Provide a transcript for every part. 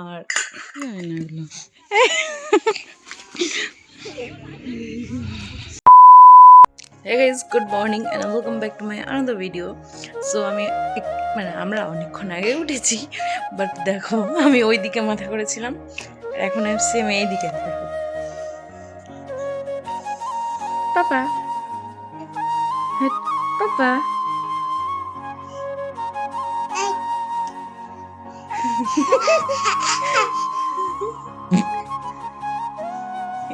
R Hey guys, good morning and welcome back to my another video. So আমরা অনেকক্ষণ আগে উঠেছি, but দেখো আমি ওই দিকে মাথা করেছিলাম, এখন আমি সেম এই দিকে। দেখো পাপা, পাপা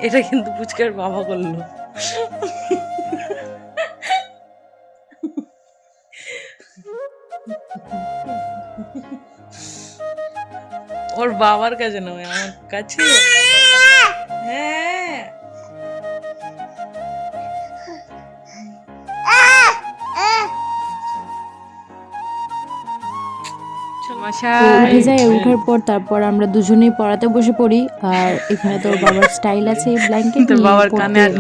এটা কিন্তু পুচকার বাবা করলো। ওর বাবার কাছে নয়, আমার কাছে। হ্যাঁ উঠে যাই, উঠার পর তারপর আমরা দুজনেই পড়াতে বসে পড়ি। আর এখানে তোর বাবার স্টাইল আছে ব্ল্যাঙ্কেট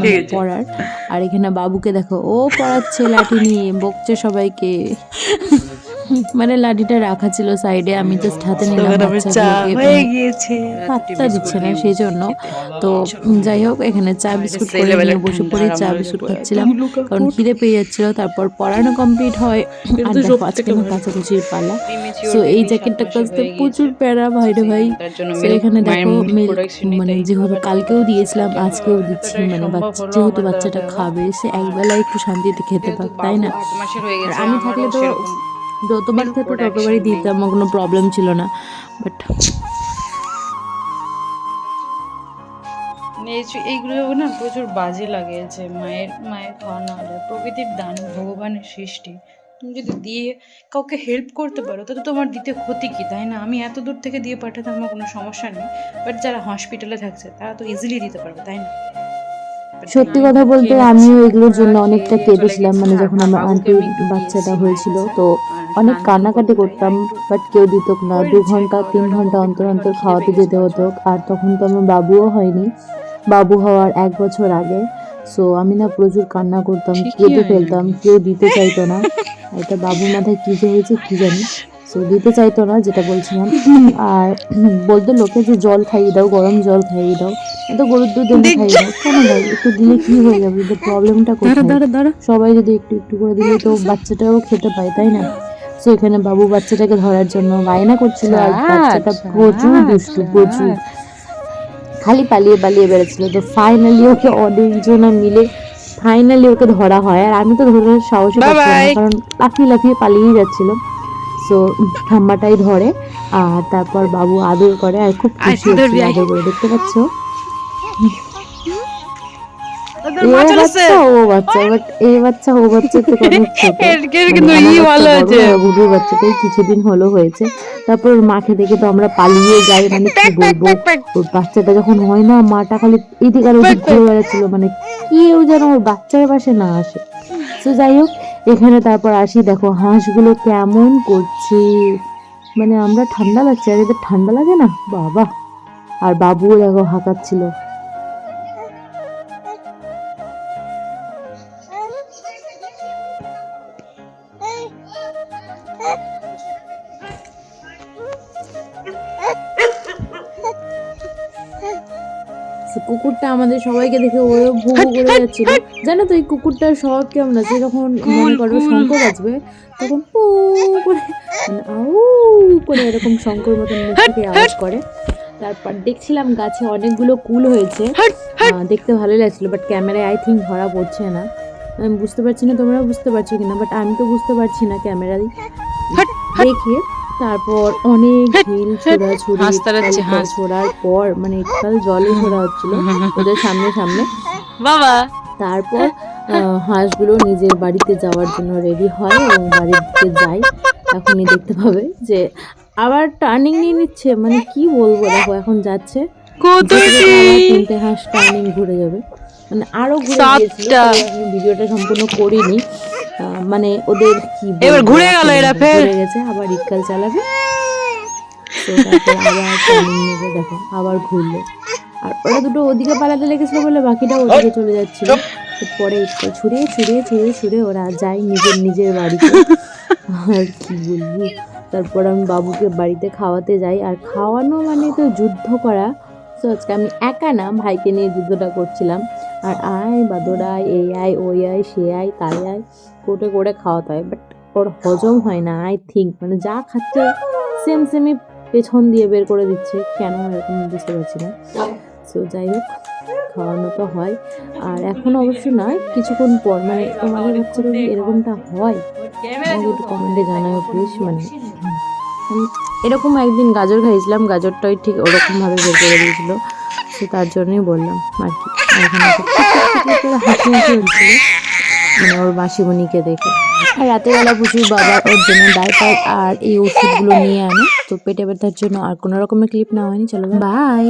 নিয়ে পড়ার, আর এখানে বাবুকে দেখো ও পড়াচ্ছে লাঠি নিয়ে, বকছে সবাইকে। মানে লাঠিটা রাখা ছিল সাইডে, আমি জাস্ট হাতে নিলাম, পাত্তা দিচ্ছে না সেই জন্য। তো যাই হোক, এখানে চা বিস্কুট করে নিয়ে বসে পড়ি, চা বিস্কুট খাচ্ছিলাম কারণ খিদে পেয়ে যাচ্ছিল। তারপর পড়ানো কমপ্লিট হয়, আর দেখো আজকে না কাচাকুচির পালা। তো এই জ্যাকেটটা কাচতে প্রচুর প্যারা ভাই রে ভাই। তো এখানে দেখো মানে যেহেতু কালকেও দিয়েছিলাম আজকেও দিচ্ছি, মানে যেহেতু বাচ্চাটা খাবে, সে একবেলা একটু শান্তিতে খেতে পারে, তাই না? আমি থাকলে তো যতবার খেতে ততবারই দিতাম, আমার কোনো প্রবলেম ছিল না। বাট এইগুলো না প্রচুর বাজে লাগে, যে মায়ের খাওয়া না হলে। প্রকৃতির দান, ভগবানের সৃষ্টি, তুমি যদি দিয়ে কাউকে হেল্প করতে পারো তাহলে তোমার দিতে ক্ষতি কি, তাই না? আমি এত দূর থেকে দিয়ে পাঠাতে আমার কোনো সমস্যা নেই, বাট যারা হসপিটালে থাকছে তারা তো ইজিলি দিতে পারবে, তাই না? সত্যি কথা বলতে আমিও এগুলোর জন্য অনেকটা কেঁদেছিলাম, মানে যখন আমার আন্টির বাচ্চাটা হয়েছিল তো অনেক কান্নাকাটি করতাম, বাট কেউ দিত না। 2 ঘন্টা 3 ঘন্টা অন্তর অন্তর খাওয়াতে যেতে হতো। আর তখন তো আমার বাবুও হয়নি, বাবু হওয়ার 1 বছর আগে। সো আমি না প্রচুর কান্না করতাম, কেঁদে ফেলতাম, কেউ দিতে চাইতো না। এটা বাবুর মাথায় কী যে হয়েছে কী জানি, সো দিতে চাইতো না, যেটা বলছিলাম। আর বলতো লোকে যে জল খাইয়ে দাও, গরম জল খাইয়ে দাও, এত গরুর দুধ এনে খাইয়ে দাও। কেন ভাই, একটু দিলে কি হয়ে যাবে? যে প্রবলেমটা কোথায়? সবাই যদি একটু একটু করে দিলে তো বাচ্চাটাও খেতে পায়, তাই না? সো এখানে বাবু বাচ্চাটাকে ধরার জন্য বায়না করছিল, আর বাচ্চাটা প্রচুর দুষ্টু, প্রচুর খালি পালিয়ে পালিয়ে বেড়াচ্ছিল। তো ফাইনালি ওকে অনেকজনা মিলে ফাইনালি ওকে ধরা হয়, আর আমি তো ধরার সাহসই পাচ্ছিলাম না, কারণ লাফিয়ে লাফিয়ে পালিয়েই যাচ্ছিল। সো ঠাম্মাটাই ধরে, আর তারপর বাবু আদর করে, আর খুব খুশি হচ্ছে আদর করে। দেখতে পাচ্ছ কিছুদিন হলো হয়েছে। তারপর মাকে দেখে তো আমরা পালিয়ে যাই, মানে কি বলবো, ওর বাচ্চাটা যখন হয় না, মাটা খালি এদিকে আর ওদিক ঘুরে বেড়াচ্ছিল, মানে কেউ যেন ওর বাচ্চার পাশে না আসে। তো যাই হোক, এখানে তারপর আসি, দেখো হাঁসগুলো কেমন করছে, মানে আমরা ঠান্ডা লাগছে, আর এদের ঠান্ডা লাগে না বাবা। আর বাবুও দেখো হাঁকাচ্ছিল। কুকুরটা আমাদের সবাইকে দেখে ওরও ভুবু করে যাচ্ছিল। জানো তো এই কুকুরটার স্বভাব কেমন আছে, যখন মনে করো শঙ্খ বাজবে তখন পু করে মানে আউ করে এরকম শঙ্কর মতন মুখ থেকে আওয়াজ করে। তারপর দেখছিলাম গাছে অনেকগুলো কুল হয়েছে, দেখতে ভালোই লাগছিল, বাট ক্যামেরায় আই থিঙ্ক ধরা পড়ছে না। আমি বুঝতে পারছি না তোমরাও বুঝতে পারছো কিনা, বাট আমি তো বুঝতে পারছি না ক্যামেরায় দেখে। তারপর অনেক ঢিল ছোড়ার পর, মানে এককাল জলে ছোড়া হচ্ছিল ওদের সামনে সামনে বাবা। তারপর হাঁসগুলো নিজের বাড়িতে যাওয়ার জন্য রেডি হয় এবং বাড়ির দিকে যায়। এখনই দেখতে পাবে যে আবার টার্নিং নিয়ে নিচ্ছে, মানে কি বলবো, দেখো এখন যাচ্ছে, 3টে হাঁস টার্নিং ঘুরে যাবে, মানে আরো ঘুরে গিয়েছিল। আমি ভিডিওটা সম্পূর্ণ করিনি, মানে ওদের কি এবার ঘুরে গেল, এরা ঘুরে গেছে, আবার রিক্কাল চালাবে। তো তারপর আবার টার্নিং নেবে, দেখো আবার ঘুরলো। আর ওরা দুটো ওদিকে পালাতে লেগেছিল বলে বাকিটা ওদিকে চলে যাচ্ছিল। পরে ইক্কাল ছুড়ে ওরা যায় নিজের বাড়িতে। আর কি বলবো, তারপর আমি বাবুকে বাড়িতে খাওয়াতে যাই, আর খাওয়ানো মানে তো যুদ্ধ করা। তো আজকে আমি একা না, ভাইকে নিয়ে যুদ্ধটা করছিলাম। আর আয় বাদর আয়, এই আয় ওই আয় সে আয় তাই আয় কোটে করে খাওয়াতে হয়, বাট ওর হজম হয় না। আই থিঙ্ক মানে যা খাচ্ছে সেম সেমই পেছন দিয়ে বের করে দিচ্ছে, কেন এরকম বুঝতে পারছি না। সো যাই হোক, খাওয়ানো তো হয়। আর এখন অবশ্য নয়, কিছুক্ষণ পর, মানে তোমাদের বাচ্চারা কি এরকমটা হয় আমাকে একটু কমেন্টে জানাও প্লিজ। মানে এরকম একদিন গাজর খাইছিলাম, গাজরটাই ঠিক ওরকমভাবে বের করে দিয়েছিল, তো তার জন্যই বললাম আর কি। আর এখানে সব টিকটিক করে হাসি হাসি হচ্ছিল, মানে ওর মাসিমণিকে দেখে। আর রাতেরবেলা প্রচুর বাবা ওর জন্য ডাইপার আর এই ওষুধগুলো নিয়ে আনে, তো পেটে ব্যথার জন্য। আর কোনো রকমের ক্লিপ নেওয়া হয়নি, চলো বাই।